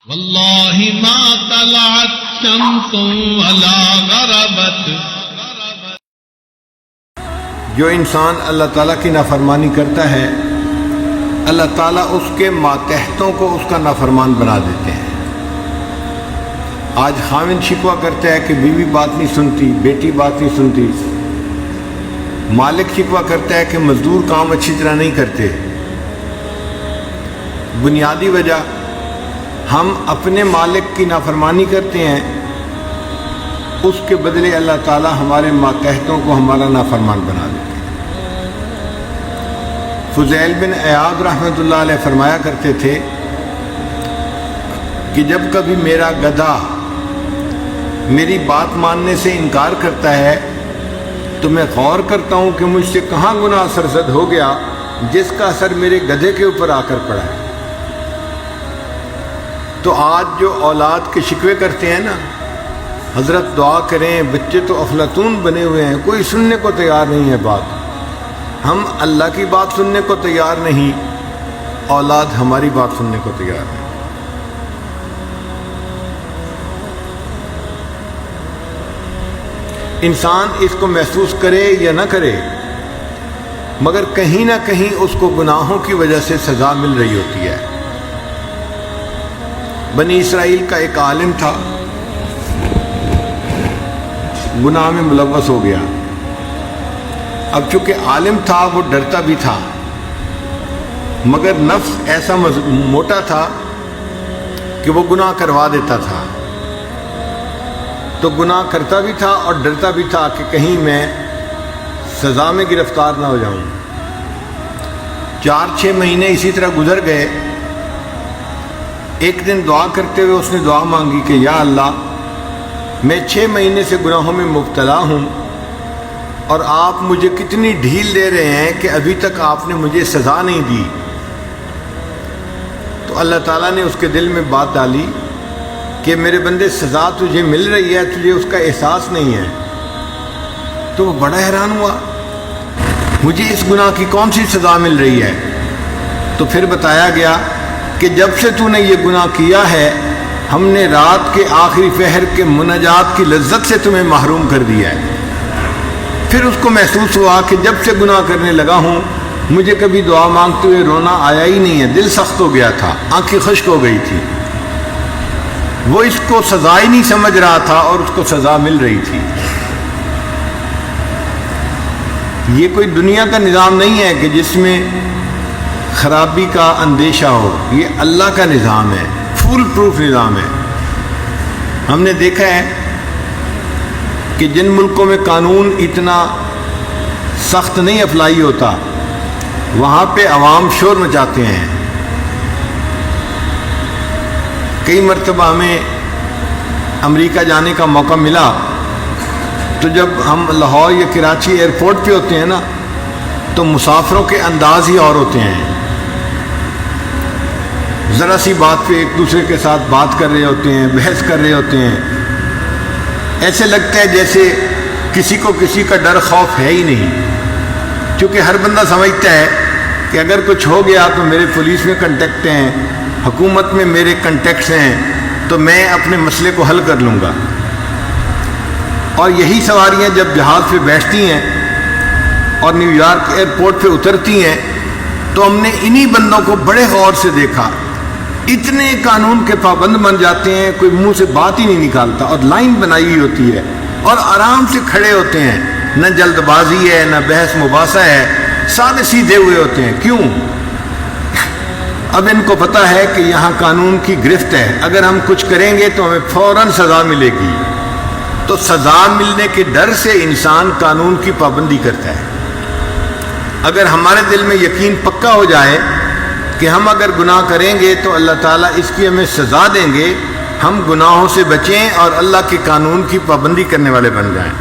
واللہ ما طلعت شمس ولا غربت. جو انسان اللہ تعالیٰ کی نافرمانی کرتا ہے اللہ تعالیٰ اس کے ماتحتوں کو اس کا نافرمان بنا دیتے ہیں. آج خاوند شکوہ کرتا ہے کہ بیوی بات نہیں سنتی، بیٹی بات نہیں سنتی. مالک شکوہ کرتا ہے کہ مزدور کام اچھی طرح نہیں کرتے. بنیادی وجہ ہم اپنے مالک کی نافرمانی کرتے ہیں، اس کے بدلے اللہ تعالیٰ ہمارے ماتحتوں کو ہمارا نافرمان بنا دیتے ہیں. فضیل بن عیاض رحمۃ اللہ علیہ فرمایا کرتے تھے کہ جب کبھی میرا گدھا میری بات ماننے سے انکار کرتا ہے تو میں غور کرتا ہوں کہ مجھ سے کہاں گناہ سرزد ہو گیا جس کا اثر میرے گدھے کے اوپر آ کر پڑا ہے. تو آج جو اولاد کے شکوے کرتے ہیں نا، حضرت دعا کریں، بچے تو افلاطون بنے ہوئے ہیں، کوئی سننے کو تیار نہیں ہے بات. ہم اللہ کی بات سننے کو تیار نہیں، اولاد ہماری بات سننے کو تیار نہیں. انسان اس کو محسوس کرے یا نہ کرے مگر کہیں نہ کہیں اس کو گناہوں کی وجہ سے سزا مل رہی ہوتی ہے. بنی اسرائیل کا ایک عالم تھا، گناہ میں ملوث ہو گیا. اب چونکہ عالم تھا وہ ڈرتا بھی تھا، مگر نفس ایسا موٹا تھا کہ وہ گناہ کروا دیتا تھا. تو گناہ کرتا بھی تھا اور ڈرتا بھی تھا کہ کہیں میں سزا میں گرفتار نہ ہو جاؤں. 4-6 مہینے اسی طرح گزر گئے. ایک دن دعا کرتے ہوئے اس نے دعا مانگی کہ یا اللہ، میں 6 مہینے سے گناہوں میں مبتلا ہوں اور آپ مجھے کتنی ڈھیل دے رہے ہیں کہ ابھی تک آپ نے مجھے سزا نہیں دی. تو اللہ تعالیٰ نے اس کے دل میں بات ڈالی کہ میرے بندے سزا تجھے مل رہی ہے، تجھے اس کا احساس نہیں ہے. تو وہ بڑا حیران ہوا، مجھے اس گناہ کی کون سی سزا مل رہی ہے؟ تو پھر بتایا گیا کہ جب سے تو نے یہ گناہ کیا ہے ہم نے رات کے آخری پہر کے مناجات کی لذت سے تمہیں محروم کر دیا ہے. پھر اس کو محسوس ہوا کہ جب سے گناہ کرنے لگا ہوں مجھے کبھی دعا مانگتے ہوئے رونا آیا ہی نہیں ہے، دل سخت ہو گیا تھا، آنکھیں خشک ہو گئی تھی. وہ اس کو سزا ہی نہیں سمجھ رہا تھا اور اس کو سزا مل رہی تھی. یہ کوئی دنیا کا نظام نہیں ہے کہ جس میں خرابی کا اندیشہ ہو، یہ اللہ کا نظام ہے، فول پروف نظام ہے. ہم نے دیکھا ہے کہ جن ملکوں میں قانون اتنا سخت نہیں اپلائی ہوتا وہاں پہ عوام شور مچاتے ہیں. کئی مرتبہ ہمیں امریکہ جانے کا موقع ملا تو جب ہم لاہور یا کراچی ایئرپورٹ پہ ہوتے ہیں نا تو مسافروں کے انداز ہی اور ہوتے ہیں. ذرا سی بات پہ ایک دوسرے کے ساتھ بات کر رہے ہوتے ہیں، بحث کر رہے ہوتے ہیں. ایسے لگتا ہے جیسے کسی کو کسی کا ڈر خوف ہے ہی نہیں، کیونکہ ہر بندہ سمجھتا ہے کہ اگر کچھ ہو گیا تو میرے پولیس میں کنٹیکٹ ہیں، حکومت میں میرے کنٹیکٹس ہیں، تو میں اپنے مسئلے کو حل کر لوں گا. اور یہی سواریاں جب جہاز پہ بیٹھتی ہیں اور نیو یارک ایئرپورٹ پہ اترتی ہیں تو ہم نے انہی بندوں کو بڑے غور سے دیکھا، اتنے قانون کے پابند بن جاتے ہیں، کوئی منہ سے بات ہی نہیں نکالتا اور لائن بنائی ہوئی ہوتی ہے اور آرام سے کھڑے ہوتے ہیں، نہ جلد بازی ہے نہ بحث مباحثہ ہے، سادے سیدھے ہوئے ہوتے ہیں. کیوں؟ اب ان کو پتہ ہے کہ یہاں قانون کی گرفت ہے، اگر ہم کچھ کریں گے تو ہمیں فوراً سزا ملے گی. تو سزا ملنے کے ڈر سے انسان قانون کی پابندی کرتا ہے. اگر ہمارے دل میں یقین پکا ہو جائے کہ ہم اگر گناہ کریں گے تو اللہ تعالیٰ اس کی ہمیں سزا دیں گے، ہم گناہوں سے بچیں اور اللہ کے قانون کی پابندی کرنے والے بن جائیں.